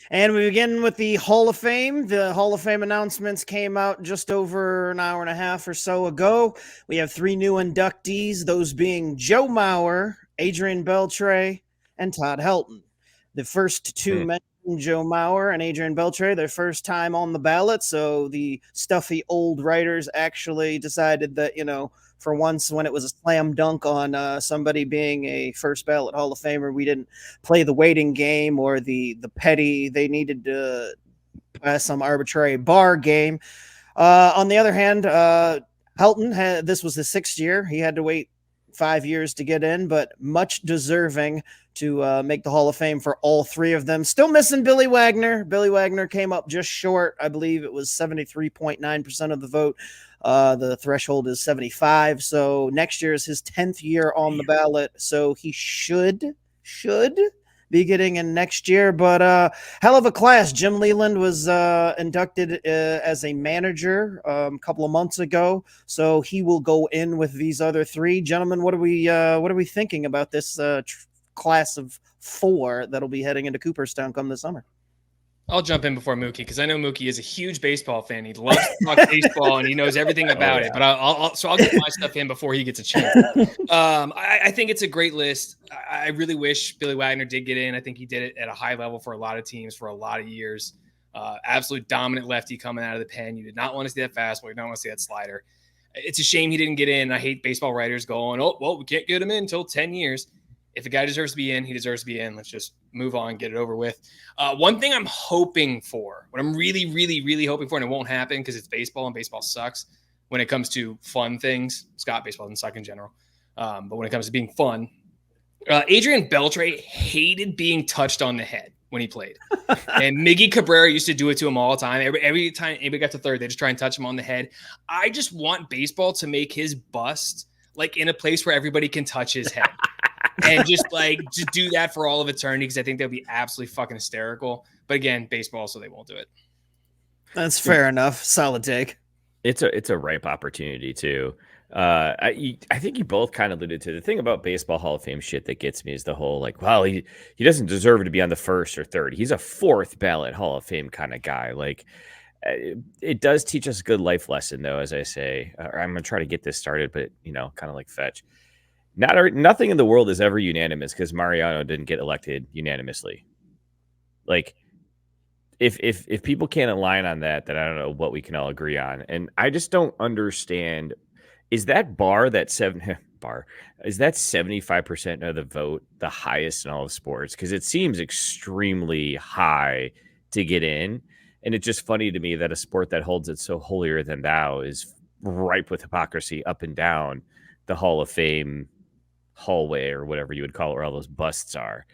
And we begin with the Hall of Fame. The Hall of Fame announcements came out just over an hour and a half or so ago. We have three new inductees, those being Joe Mauer, Adrian Beltre, and Todd Helton. The first two mentioned, Joe Mauer and Adrian Beltre, their first time on the ballot. So the stuffy old writers actually decided that, for once when it was a slam dunk on somebody being a first ballot Hall of Famer, we didn't play the waiting game or the petty. They needed to some arbitrary bar game. On the other hand, Helton this was his sixth year. He had to wait 5 years to get in, but much deserving to make the Hall of Fame for all three of them. Still missing Billy Wagner. Billy Wagner came up just short. I believe it was 73.9% of the vote. The threshold is 75. So next year is his 10th year on the ballot. So he should be getting in next year. But hell of a class. Jim Leland was inducted as a manager a couple of months ago, so he will go in with these other three. Gentlemen, what are we thinking about this class of four that'll be heading into Cooperstown come this summer? I'll jump in before Mookie because I know Mookie is a huge baseball fan. He loves to talk baseball and he knows everything about it. But I'll get my stuff in before he gets a chance. I think it's a great list. I really wish Billy Wagner did get in. I think he did it at a high level for a lot of teams for a lot of years. Absolute dominant lefty coming out of the pen. You did not want to see that fastball. You don't want to see that slider. It's a shame he didn't get in. I hate baseball writers going, oh, well, we can't get him in until 10 years. If a guy deserves to be in, he deserves to be in. Let's just move on, get it over with. One thing I'm hoping for, what I'm really, really, really hoping for, and it won't happen because it's baseball and baseball sucks when it comes to fun things. Scott, baseball doesn't suck in general. But when it comes to being fun, Adrian Beltre hated being touched on the head when he played. And Miggy Cabrera used to do it to him all the time. Every time anybody got to third, they just try and touch him on the head. I just want baseball to make his bust like in a place where everybody can touch his head. And just do that for all of eternity because I think that would be absolutely fucking hysterical. But again, baseball, so they won't do it. That's fair enough. Solid take. It's a ripe opportunity too. I think you both kind of alluded to the thing about baseball Hall of Fame shit that gets me is the whole well, he doesn't deserve to be on the first or third. He's a fourth ballot Hall of Fame kind of guy. It does teach us a good life lesson though, as I say. I'm gonna try to get this started, but kind of like Fetch. Nothing in the world is ever unanimous because Mariano didn't get elected unanimously. If people can't align on that, then I don't know what we can all agree on. And I just don't understand. Is that is that 75% of the vote the highest in all of sports? Because it seems extremely high to get in. And it's just funny to me that a sport that holds it so holier than thou is ripe with hypocrisy up and down the Hall of Fame hallway or whatever you would call it, where all those busts are.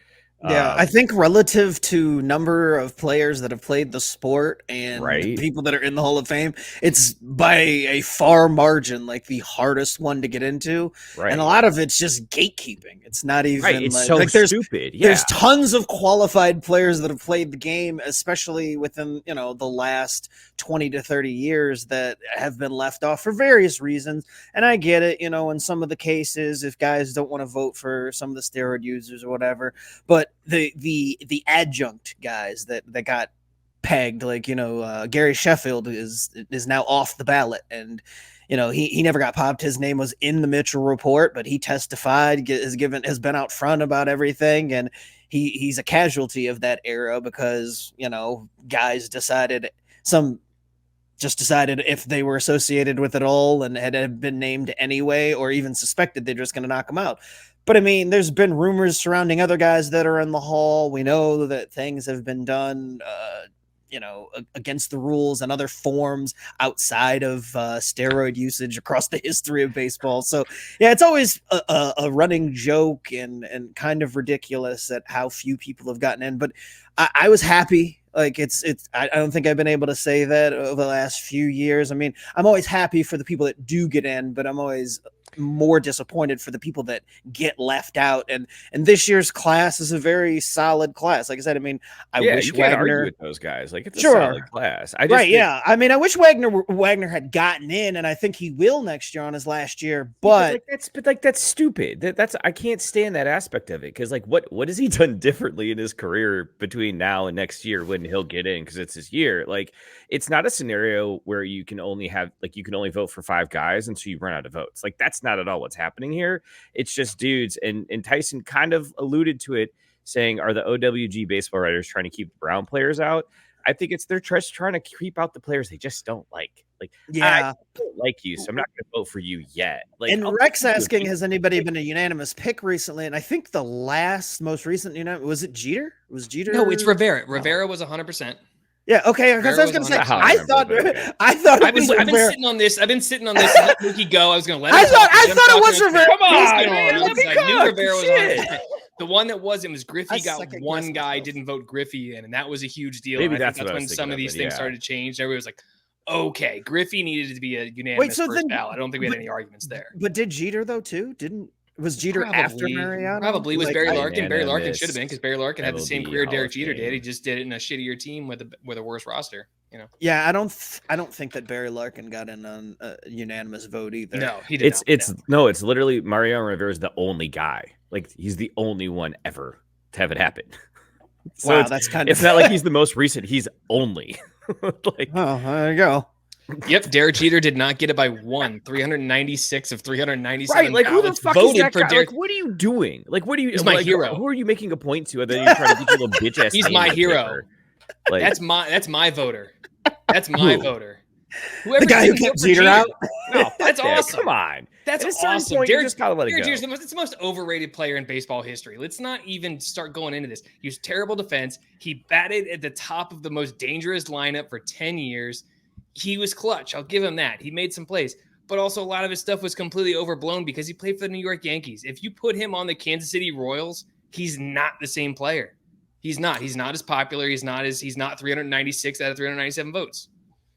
Yeah, I think relative to number of players that have played the sport and people that are in the Hall of Fame, it's by a far margin the hardest one to get into. Right. And a lot of it's just gatekeeping. It's not even it's so stupid. Yeah. There's tons of qualified players that have played the game, especially within, the last 20 to 30 years that have been left off for various reasons. And I get it, in some of the cases, if guys don't want to vote for some of the steroid users or whatever, but the adjunct guys that got pegged, Gary Sheffield is now off the ballot, and he never got popped. His name was in the Mitchell report, but he testified, has been out front about everything, and he's a casualty of that era because guys decided if they were associated with it all and had been named anyway, or even suspected, they're just going to knock them out. But I mean, there's been rumors surrounding other guys that are in the Hall. We know that things have been done, against the rules and other forms outside of steroid usage across the history of baseball. So yeah, it's always a running joke and kind of ridiculous at how few people have gotten in. But I was happy. I don't think I've been able to say that over the last few years. I mean, I'm always happy for the people that do get in, but I'm always more disappointed for the people that get left out. And this year's class is a very solid class. Like I said, I mean, I wish you can't argue Wagner with those guys. Like, it's a Sure. solid class. I just right, yeah. I mean, I wish Wagner had gotten in, and I think he will next year on his last year. But that's stupid. That's I can't stand that aspect of it, because like what has he done differently in his career between now and next year when he'll get in, because it's his year? Like, it's not a scenario where you can only vote for 5 guys and so you run out of votes. Like, that's not at all what's happening here. It's just dudes, and Tyson kind of alluded to it, saying, are the OWG baseball writers trying to keep the Brown players out? I think they're just trying to keep out the players they just don't like. Like, yeah, I don't like you, so I'm not going to vote for you yet. Like, and Rex asking, has anybody been a unanimous pick recently? And I think the most recent was it Jeter? Was Jeter? No, it's Rivera. Rivera was 100%. Yeah. Okay. Because I was going to say, I thought I've been sitting on this. I've been sitting on this. Let Mookie go. I was going to let. I thought it was Rivera. Come on, man. I knew Rivera was 100%. The one that wasn't was Griffey. Got one guy didn't vote Griffey in, and that was a huge deal. Maybe that's when some of these things started to change. Everybody was like, "Okay, Griffey needed to be a unanimous first ballot." I don't think we had any arguments there. But did Jeter though too? Was Jeter after Mariano? Probably was Barry Larkin. Barry Larkin should have been, because Barry Larkin had the same career Derek Jeter did. He just did it in a shittier team with a worse roster. You know. Yeah, I don't think that Barry Larkin got in on a unanimous vote either. No, he did. It's literally Mariano Rivera is the only guy. Like, he's the only one ever to have it happen. So wow, it's not like he's the most recent. He's only. Like, oh, there you go. Yep, Derek Jeter did not get it by 396 of 397. Right, like, who the fuck is that guy? Like, what are you doing? Like, what are you? He's my hero. Who are you making a point to? And then you're trying to get your little bitch ass. He's my hero. Like, that's my voter. That's my voter. Whoever the guy who kept Jeter out. No, that's awesome. Come on, that's awesome. Derek just gotta let it go. It's the most overrated player in baseball history. Let's not even start going into this. He was terrible defense. He batted at the top of the most dangerous lineup for 10 years. He was clutch. I'll give him that. He made some plays, but also a lot of his stuff was completely overblown because he played for the New York Yankees. If you put him on the Kansas City Royals, he's not the same player. He's not as popular. He's not 396 out of 397 votes.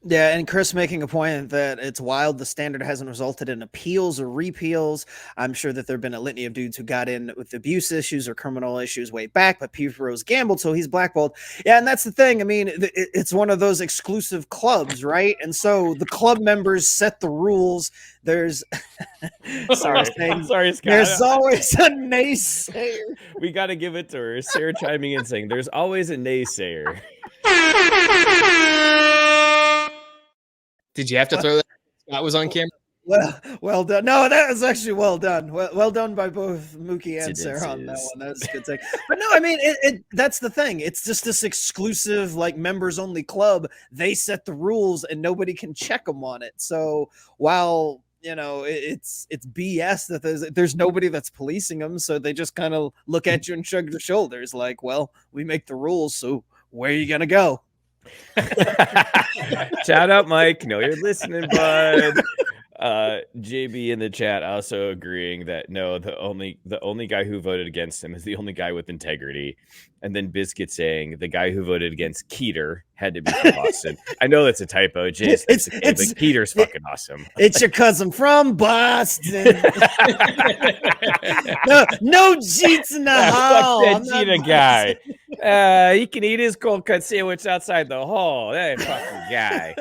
Yeah, and Chris making a point that it's wild the standard hasn't resulted in appeals or repeals. I'm sure that there have been a litany of dudes who got in with abuse issues or criminal issues way back, but Pete Rose gambled, so he's blackballed. Yeah, and that's the thing. I mean, it's one of those exclusive clubs, right? And so the club members set the rules. There's sorry, Scott. There's always a naysayer. We got to give it to her. Sarah chiming in saying, "There's always a naysayer." Did you have to throw that? Scott was on camera. Well done. No, that was actually well done. Well done by both Mookie and Sarah on that one. That's a good thing. But no, I mean, that's the thing. It's just this exclusive, like, members only club. They set the rules and nobody can check them on it. So while, you know, it's BS that there's nobody that's policing them. So they just kind of look at you and shrug their shoulders like, well, we make the rules. So where are you going to go? Shout out, Mike. No, you're listening, bud. JB in the chat also agreeing that no, the only guy who voted against him is the only guy with integrity. And then Biscuit saying the guy who voted against Keeter had to be from Boston. I know that's a typo. Jace, but Keeter's fucking awesome. It's your cousin from Boston. no Jeets in the hall. Fuck that Jeter guy. He can eat his cold cut sandwich outside the hall. That fucking guy.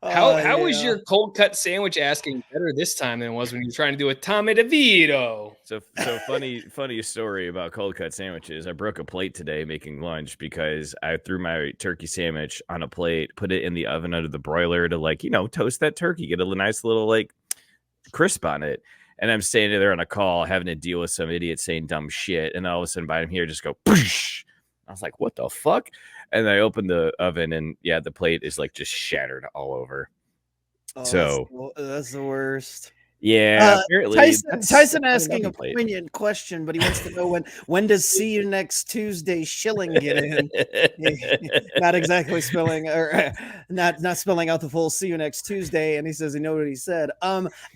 How was your cold cut sandwich asking better this time than it was when you were trying to do a Tommy DeVito? So funny story about cold cut sandwiches. I broke a plate today making lunch because I threw my turkey sandwich on a plate, put it in the oven under the broiler to, like, you know, toast that turkey, get a nice little, like, crisp on it. And I'm standing there on a call having to deal with some idiot saying dumb shit. And all of a sudden behind here just go, poosh. I was like, what the fuck? And I opened the oven and yeah, the plate is like just shattered all over. Oh, so that's the worst. Yeah, Tyson asking a poignant question, but he wants to know when does "see you next Tuesday" shilling get in? Not exactly spelling or not spelling out the full "see you next Tuesday," and he says he knows what he said.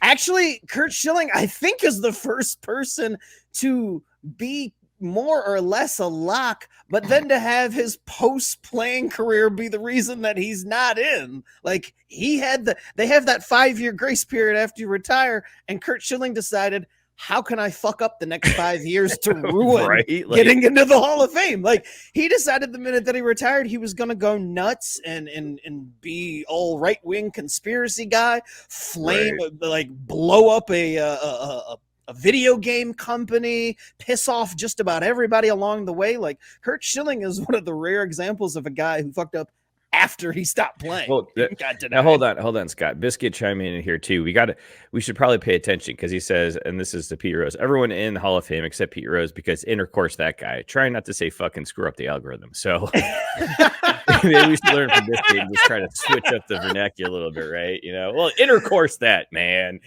Actually, Kurt Schilling, I think, is the first person to be more or less a lock, but then to have his post-playing career be the reason that he's not in. Like, they have that 5-year grace period after you retire, and Curt Schilling decided, how can I fuck up the next 5 years to ruin Right? getting into the Hall of Fame? Like, he decided the minute that he retired, he was going to go nuts and be all right-wing conspiracy guy, like blow up a video game company, piss off just about everybody along the way. Like, Curt Schilling is one of the rare examples of a guy who fucked up after he stopped playing. Well, now hold on, Scott. Biscuit chiming in here too. We should probably pay attention because he says, and this is to Pete Rose, everyone in the Hall of Fame except Pete Rose because intercourse that guy. Trying not to say fucking screw up the algorithm. So maybe we should learn from Biscuit and just try to switch up the vernacular a little bit, right? Well, intercourse that man.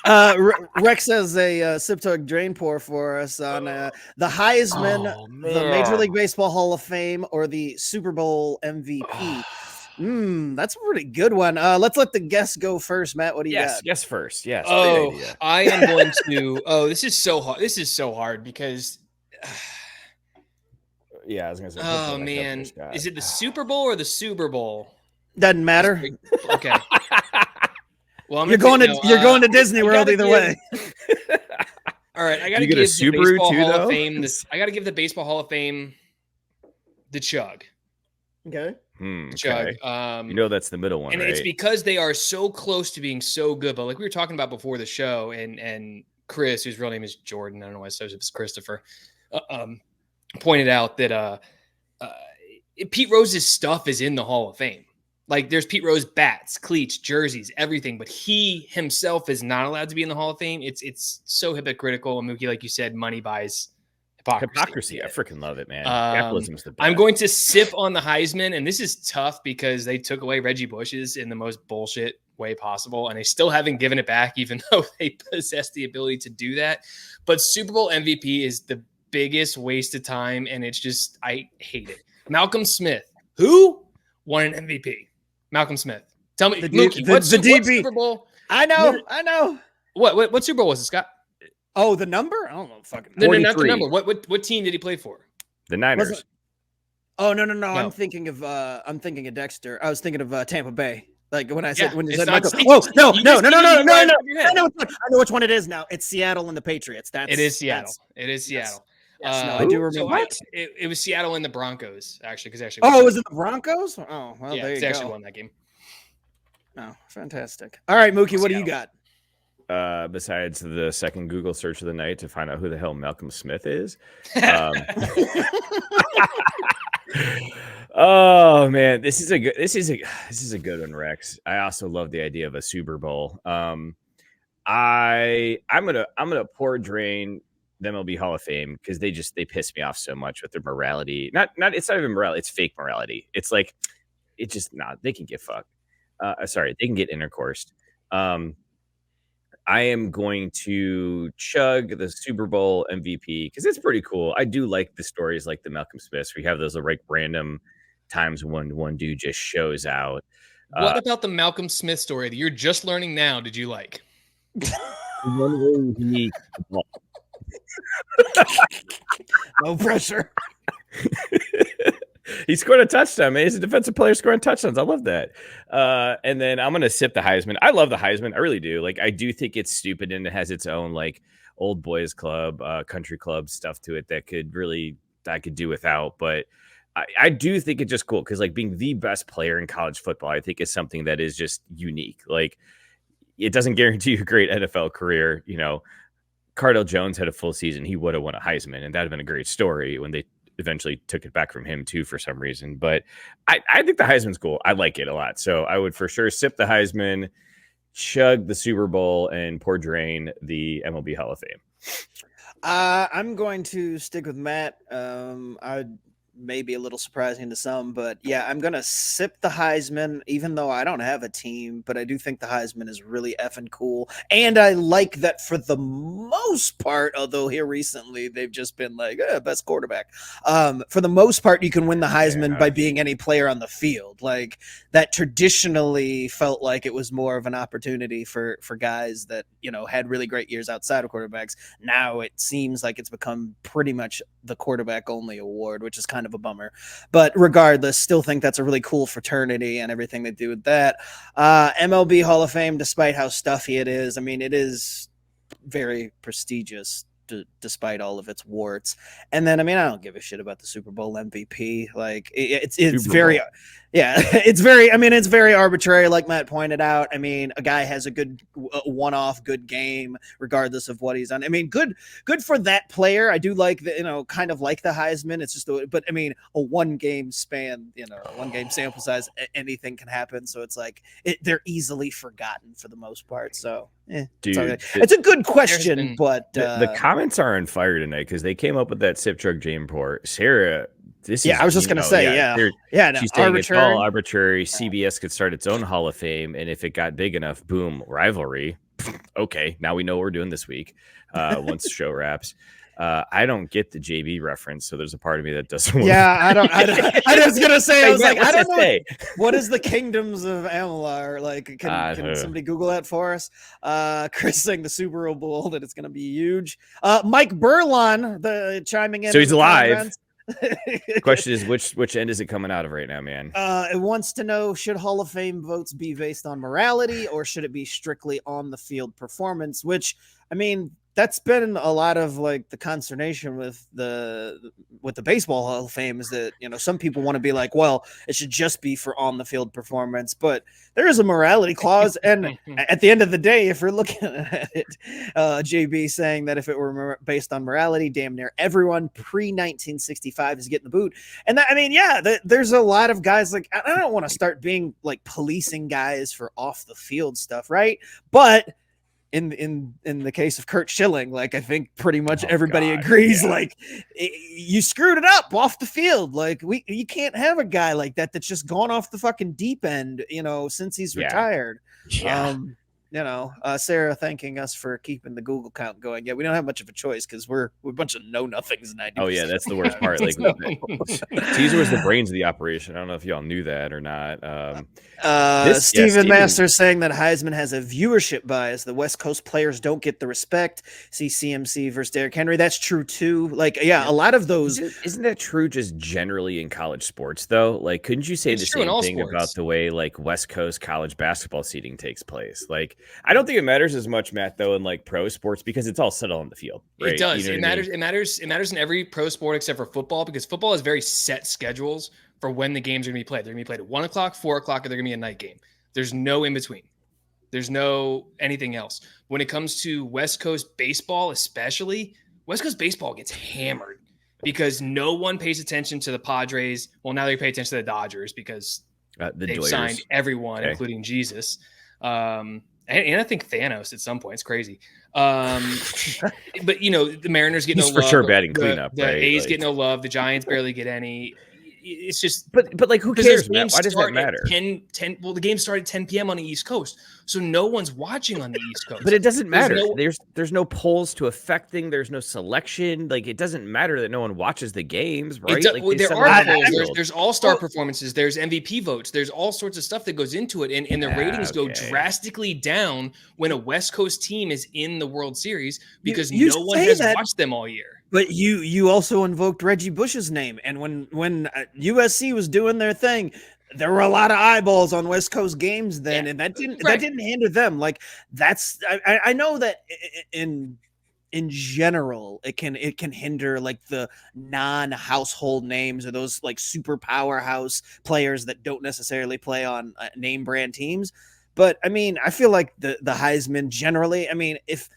Rex says a sip tug drain pour for us on the Heisman, the Major League Baseball Hall of Fame, or the Super Bowl MVP. That's a pretty good one. Let's let the guests go first. Matt, what do you got? Yes, first. Yes. I am going to. This is so hard. This is so hard because. Yeah, I was gonna say. Oh man, is it the Super Bowl or the Super Bowl? Doesn't matter. Okay. Well, you're going to Disney World either way. All right, I got to give the Baseball Hall of Fame I got to give the Baseball Hall of Fame the Chug. Okay. Chug. Okay. That's the middle one, and right? it's because they are so close to being so good. But like we were talking about before the show, and Chris, whose real name is Jordan, I don't know why it's Christopher, pointed out that Pete Rose's stuff is in the Hall of Fame. Like there's Pete Rose bats, cleats, jerseys, everything, but he himself is not allowed to be in the Hall of Fame. It's so hypocritical. And Mookie, like you said, money buys hypocrisy. I freaking love it, man. Capitalism's the best. I'm going to sip on the Heisman, and this is tough because they took away Reggie Bush's in the most bullshit way possible, and they still haven't given it back, even though they possess the ability to do that. But Super Bowl MVP is the biggest waste of time, and it's just, I hate it. Malcolm Smith, who won an MVP? Malcolm Smith. Tell me, Mookie, what's the DB? What Super Bowl? I know. What Super Bowl was it, Scott? Oh, the number? I don't know. Fucking no, not the number. What team did he play for? The Niners. Oh no. I'm thinking of Dexter. I was thinking of Tampa Bay. Like when you said Michael. Oh no. I know which one it is now. It's Seattle and the Patriots. It is Seattle. Yes, I do remember. So it was Seattle and the Broncos actually, because was it the Broncos? Oh, well, yeah, there you go. Actually won that game. Oh, fantastic! All right, Mookie, what do you got? Besides the second Google search of the night to find out who the hell Malcolm Smith is. Oh man, this is a good one, Rex. I also love the idea of a Super Bowl. I'm gonna pour drain the MLB Hall of Fame because they piss me off so much with their morality. It's not even morality, it's fake morality. It's like they can get fucked. They can get intercoursed. I am going to chug the Super Bowl MVP because it's pretty cool. I do like the stories like the Malcolm Smiths. We have those like random times when one dude just shows out. What about the Malcolm Smith story that you're just learning now? Did you like? No pressure. He scored a touchdown, man. He's a defensive player scoring touchdowns. I love that. And then I'm going to sip the Heisman. I love the Heisman. I really do. Like, I do think it's stupid and it has its own, like, old boys club, country club stuff to it that I could do without. But I do think it's just cool because, like, being the best player in college football, I think is something that is just unique. Like, it doesn't guarantee you a great NFL career. Cardell Jones had a full season. He would have won a Heisman, and that would have been a great story when they eventually took it back from him too for some reason. But I think the Heisman's cool. I like it a lot. So I would for sure sip the Heisman, chug the Super Bowl, and pour drain the MLB Hall of Fame. I'm going to stick with Matt. maybe a little surprising to some, but yeah, I'm gonna sip the Heisman, even though I don't have a team. But I do think the Heisman is really effing cool, and I like that for the most part. Although here recently they've just been like best quarterback. For the most part, you can win the Heisman by being any player on the field. Like that traditionally felt like it was more of an opportunity for guys that had really great years outside of quarterbacks. Now it seems like it's become pretty much the quarterback only award, which is kind of a bummer. But regardless, still think that's a really cool fraternity and everything they do with that. MLB Hall of Fame, despite how stuffy it is, I mean, it is very prestigious despite all of its warts. And then, I mean, I don't give a shit about the Super Bowl MVP. Like it's very, it's very arbitrary. Like Matt pointed out, I mean, a guy has a good one-off good game, regardless of what he's done. I mean, good for that player. I do like the, kind of like the Heisman. It's just, but I mean, a one game span, one game sample size, anything can happen. So it's like, they're easily forgotten for the most part. So dude, it's a good question, but the comments are on fire tonight because they came up with that sip drug Jameport. Sarah, I was just gonna say, she's saying it's all arbitrary. CBS could start its own Hall of Fame, and if it got big enough, boom, rivalry. Okay, now we know what we're doing this week. Once the show wraps. I don't get the JB reference, so there's a part of me that doesn't. I don't. I was gonna say, I was like, I don't know. What is the kingdoms of Amalur? Like, can somebody Google that for us? Chris saying the Super Bowl that it's gonna be huge. Mike Burlon, chiming in. So he's alive. The question is, which end is it coming out of right now, man? It wants to know, should Hall of Fame votes be based on morality or should it be strictly on the field performance? Which, I mean, that's been a lot of like the consternation with the Baseball Hall of Fame is that, some people want to be like, well, it should just be for on the field performance, but there is a morality clause. And at the end of the day, if you're looking at it, JB saying that if it were based on morality, damn near everyone pre 1965 is getting the boot. And that, I mean, there's a lot of guys like, I don't want to start being like policing guys for off the field stuff. Right. But in the case of Kurt Schilling, like I think pretty much everybody agrees, like you screwed it up off the field. Like you can't have a guy like that that's just gone off the fucking deep end, since he's retired. Sarah thanking us for keeping the Google count going. Yeah, we don't have much of a choice because we're a bunch of know nothings. 90%. Oh yeah, that's the worst part. Like Caesar was the brains of the operation. I don't know if y'all knew that or not. Steven Masters saying that Heisman has a viewership bias. The West Coast players don't get the respect. See CMC versus Derrick Henry. That's true too. Like, a lot of those. Isn't that true just generally in college sports though? Like, couldn't you say the same thing about the way like West Coast college basketball seating takes place? Like, I don't think it matters as much, Matt, though, in like pro sports because it's all settled on the field. Right? It does. It matters. It matters in every pro sport except for football because football has very set schedules for when the games are going to be played. They're going to be played at 1 o'clock, 4 o'clock, or they're going to be a night game. There's no in between. There's no anything else. When it comes to West Coast baseball, especially, West Coast baseball gets hammered because no one pays attention to the Padres. Well, now they pay attention to the Dodgers because they've signed everyone, including Jesus. And I think Thanos at some point. It's crazy. But, the Mariners get no love. For sure batting cleanup. The A's get no love. The Giants barely get any. It's just. But like, who cares, Matt? Why does that matter? 10, well, the game started 10 p.m. on the East Coast. So no one's watching on the East Coast. But it doesn't matter. There's no polls to affect things. There's no selection. Like, it doesn't matter that no one watches the games, right? There are polls. There's all-star performances. There's MVP votes. There's all sorts of stuff that goes into it. And the ratings go drastically down when a West Coast team is in the World Series because no one has watched them all year. But you also invoked Reggie Bush's name. And when USC was doing their thing, there were a lot of eyeballs on West Coast games then, and that didn't hinder them. Like I know that in general it can hinder like the non-household names or those like super powerhouse players that don't necessarily play on name brand teams. But I mean, I feel like the Heisman generally. I mean, if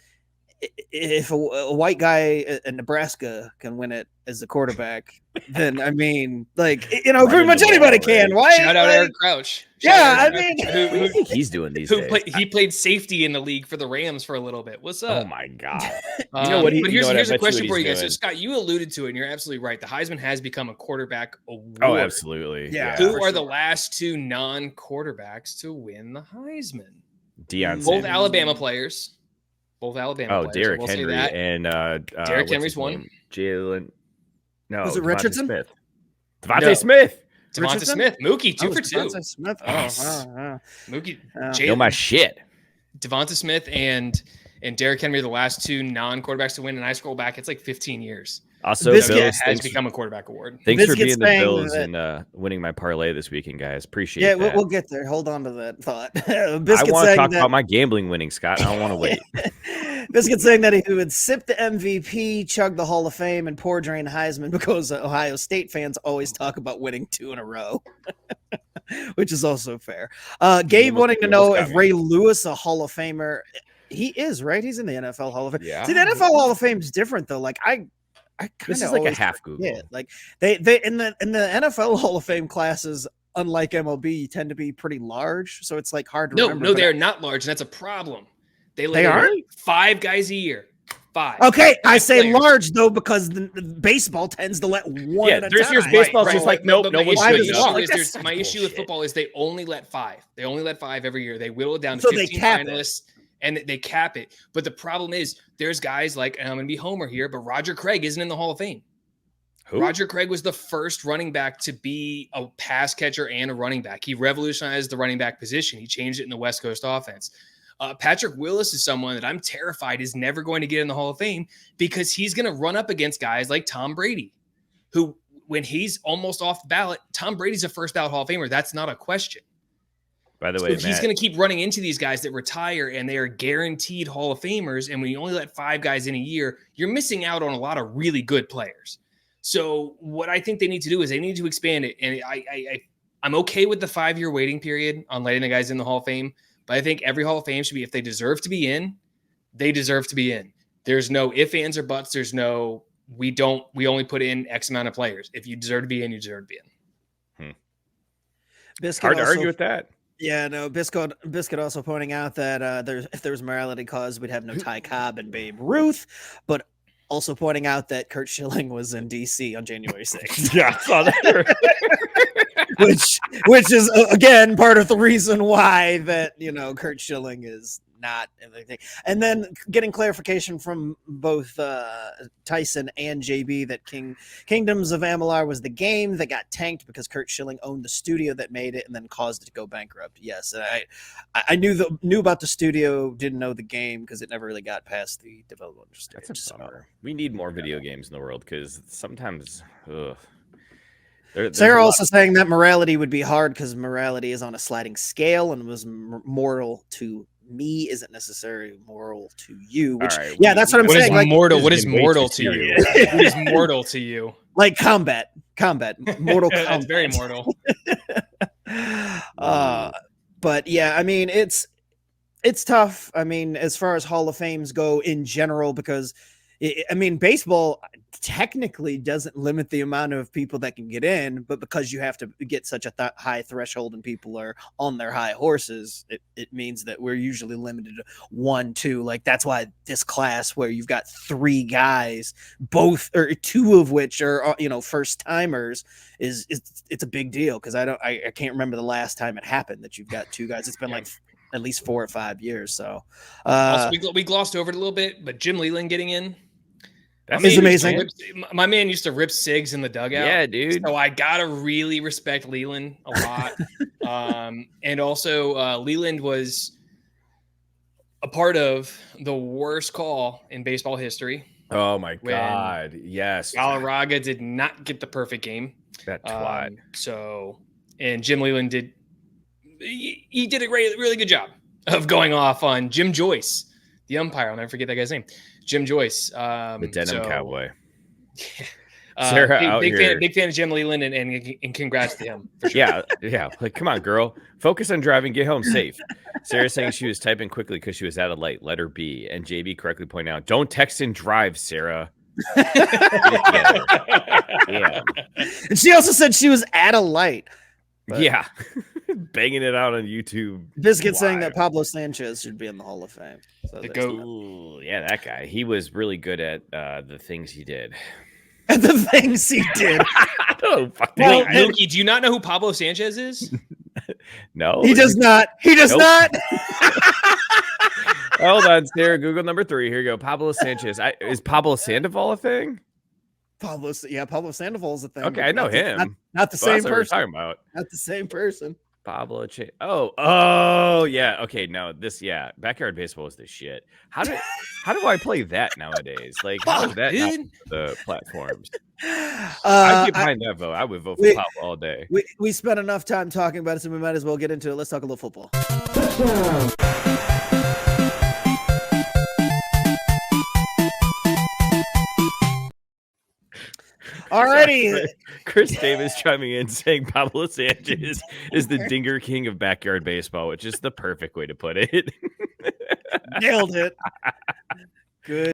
if a white guy in Nebraska can win it as the quarterback, then I mean, like, Right pretty in much the anybody wall, can. right? Why? Shout out Eric Crouch. Yeah, Shout out I Eric mean, Crouch, What do you think he's doing these days? he played safety in the league for the Rams for a little bit. What's up? Oh my god! But here's I a bet you question what for you he's guys. So doing. Scott, you alluded to it, and you're absolutely right. The Heisman has become a quarterback award. Oh, absolutely. Yeah. Who are the last two non-quarterbacks to win the Heisman? Deion Both Sanders. Alabama players. Both Alabama players. Derrick I will say Henry that. and Derrick what's Henry's his one. name? Jalen. No, Was it Devontae Richardson? Smith. Devontae No. Smith. Devonta Richardson? Smith. Mookie, 2 for 2. Devonta Smith. Yes. Mookie, Know my shit. Devonta Smith and Derrick Henry are the last two non-quarterbacks to win, and I scroll back, it's like 15 years. Also, Biscuit Bills, has become a quarterback award. thanks for Biscuit's being the saying Bills that- and winning my parlay this weekend, guys. Appreciate Yeah, that. we'll get there. Hold on to that thought. I Biscuit want to saying talk that about my gambling winning, Scott. I don't want to wait. Biscuit saying that he would sip the MVP, chug the Hall of Fame, and pour drain Heisman because Ohio State fans always talk about winning 2 in a row, which is also fair. Gabe wanting to know if Ray Lewis a Hall of Famer. He is, right? He's in the NFL Hall of Fame. Yeah. See, the NFL Hall of Fame is different though. Like I kind This of is like a half Google. Yeah, like they in the NFL Hall of Fame classes, unlike MLB, tend to be pretty large, so it's like hard to remember. No, but they're not large, and that's a problem. They aren't? 5 guys a year. 5. Okay, I say players. large though because the baseball tends to let one. Yeah, at a this year's time. baseball's just like, nope, But no my one's issue, doing is, it. Like, that's my issue with bullshit. football is they only let 5. They only let 5 every year. They whittle it down to So they 15 cap it. finalists, and they cap it. But the problem is there's guys like, and I'm going to be Homer here, but Roger Craig isn't in the Hall of Fame. Who? Roger Craig was the first running back to be a pass catcher and a running back. He revolutionized the running back position. He changed it in the West Coast offense. Patrick Willis is someone that I'm terrified is never going to get in the Hall of Fame because he's going to run up against guys like Tom Brady, who, when he's almost off the ballot, Tom Brady's a first ballot Hall of Famer. That's not a question. By the way, So he's going to keep running into these guys that retire and they are guaranteed Hall of Famers. And when you only let 5 guys in a year, you're missing out on a lot of really good players. So what I think they need to do is they need to expand it. And I'm okay with the 5-year waiting period on letting the guys in the Hall of Fame. But I think every Hall of Fame should be, if they deserve to be in, they deserve to be in. There's no ifs, ands, or buts. There's no, we only put in X amount of players. If you deserve to be in, you deserve to be in. Biscuit hard to also- argue with that. Yeah, no. Biscuit also pointing out that if there was morality cause, we'd have no Ty Cobb and Babe Ruth, but also pointing out that Kurt Schilling was in DC on January 6th. Yeah, I saw that. which is again part of the reason why that Kurt Schilling is not in the thing. And then getting clarification from both Tyson and JB that Kingdoms of Amalur was the game that got tanked because Kurt Schilling owned the studio that made it and then caused it to go bankrupt. Yes, I knew about the studio, didn't know the game because it never really got past the development stage. That's a bummer. We need more video games in the world because sometimes, Sarah also saying that morality would be hard because morality is on a sliding scale and was moral to me isn't necessarily moral to you. Which, right, yeah, that's what I'm saying. What is way mortal too to you? serious. What is mortal to you? Like combat, Mortal Kombat. That's very mortal. But yeah, I mean, it's tough. I mean, as far as Hall of Fames go in general, because baseball technically doesn't limit the amount of people that can get in, but because you have to get such a high threshold and people are on their high horses, it means that we're usually limited to 1, 2. Like that's why this class where you've got 3 guys, both or 2 of which are first timers, it's a big deal because I can't remember the last time it happened that you've got 2 guys. It's been like at least 4 or 5 years. So also, we glossed over it a little bit, but Jim Leland getting in. That's amazing. My man used to rip cigs in the dugout. Yeah, dude. So I gotta really respect Leland a lot. And also Leland was a part of the worst call in baseball history. Oh my God! Yes, Galarraga did not get the perfect game. That twat. And Jim Leland did. He did a really good job of going off on Jim Joyce, the umpire. I'll never forget that guy's name, Jim Joyce. The denim cowboy. Sarah out here. Big fan of Jim Leland, and congrats to him. For sure. Yeah. Like, come on, girl. Focus on driving. Get home safe. Sarah saying she was typing quickly because she was at a light. Letter B. And JB correctly pointing out, don't text and drive, Sarah. Yeah. And she also said she was at a light. Yeah. Banging it out on YouTube. Biscuit saying that Pablo Sanchez should be in the Hall of Fame. So the GOAT. Ooh, yeah, that guy. He was really good at the things he did. At the things he did. Oh, Wait, Mookie, do you not know who Pablo Sanchez is? No. He does not. He does not. Hold on, Sarah. Google number 3. Here you go. Pablo Sanchez. Is Pablo Sandoval a thing? Pablo Sandoval is a thing. Okay, I know him. Not the same person. Talking about. Not the same person. Pablo. Oh, yeah. Okay, no, Backyard baseball is the shit. How do I play that nowadays? Like, how is that not the platforms? I'd get behind that vote. I would vote for Pablo all day. We spent enough time talking about it, so we might as well get into it. Let's talk a little football. Alrighty. Chris Davis chiming in saying Pablo Sanchez is the Dinger King of backyard baseball, which is the perfect way to put it. Nailed it. Good.